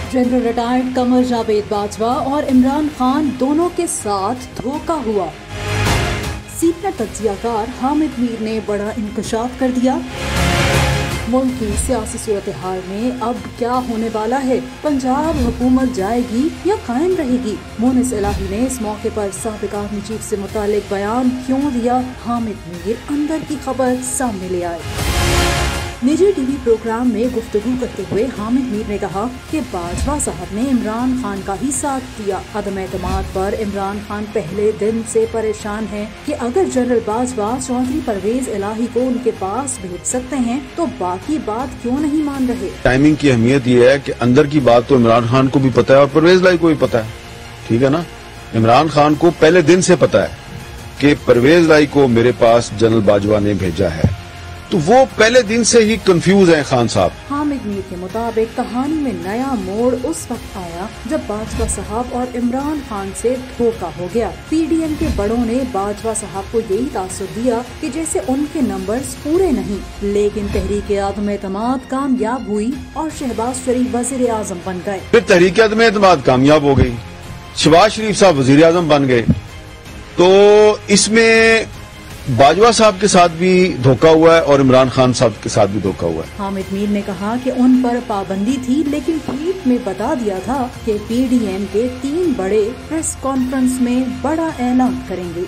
General retired Qamar Javed Bajwa और इमरान खान दोनों के साथ धोखा हुआ। सीनियर तज्जियाकार हामिद मीर ने बड़ा इंकशाफ कर दिया। मुल्क की सियासी सूरत हाल में अब क्या होने वाला है? पंजाब हुकूमत जाएगी या कायम रहेगी? मोनिस इलाही ने इस मौके पर साबिक आर्मी चीफ से मुतालिक बयान क्यों दिया? हामिद मीर अंदर की खबर सामने ले आए। निजी टीवी प्रोग्राम में गुफ्तगू करते हुए हामिद मीर ने कहा कि बाजवा साहब ने इमरान खान का ही साथ दिया। अदम एतमाद पर इमरान खान पहले दिन से परेशान हैं कि अगर जनरल बाजवा चौधरी परवेज इलाही को उनके पास भेज सकते हैं तो बाकी बात क्यों नहीं मान रहे। टाइमिंग की अहमियत ये है कि अंदर की बात तो इमरान खान को भी पता है और परवेज इलाही को भी पता है, ठीक है ना। इमरान खान को पहले दिन से पता है कि परवेज इलाही को मेरे पास जनरल बाजवा ने भेजा है, तो वो पहले दिन से ही कंफ्यूज हैं खान साहब। हामिद मीर के मुताबिक कहानी में नया मोड़ उस वक्त आया जब बाजवा साहब और इमरान खान से धोखा हो गया। पीडीएम के बड़ों ने बाजवा साहब को यही तासुर दिया कि जैसे उनके नंबर्स पूरे नहीं, लेकिन तहरीक आदम एतमाद कामयाब हुई और शहबाज शरीफ वजीर आजम बन गए। फिर तहरीक आदम एतमाद कामयाब हो गई, शहबाज शरीफ साहब वजीर आजम बन गए, तो इसमें बाजवा साहब के साथ भी धोखा हुआ है और इमरान खान साहब के साथ भी धोखा हुआ है। हामिद मीर ने कहा कि उन पर पाबंदी थी, लेकिन ट्वीट में बता दिया था कि पीडीएम के 3 बड़े प्रेस कॉन्फ्रेंस में बड़ा ऐलान करेंगे।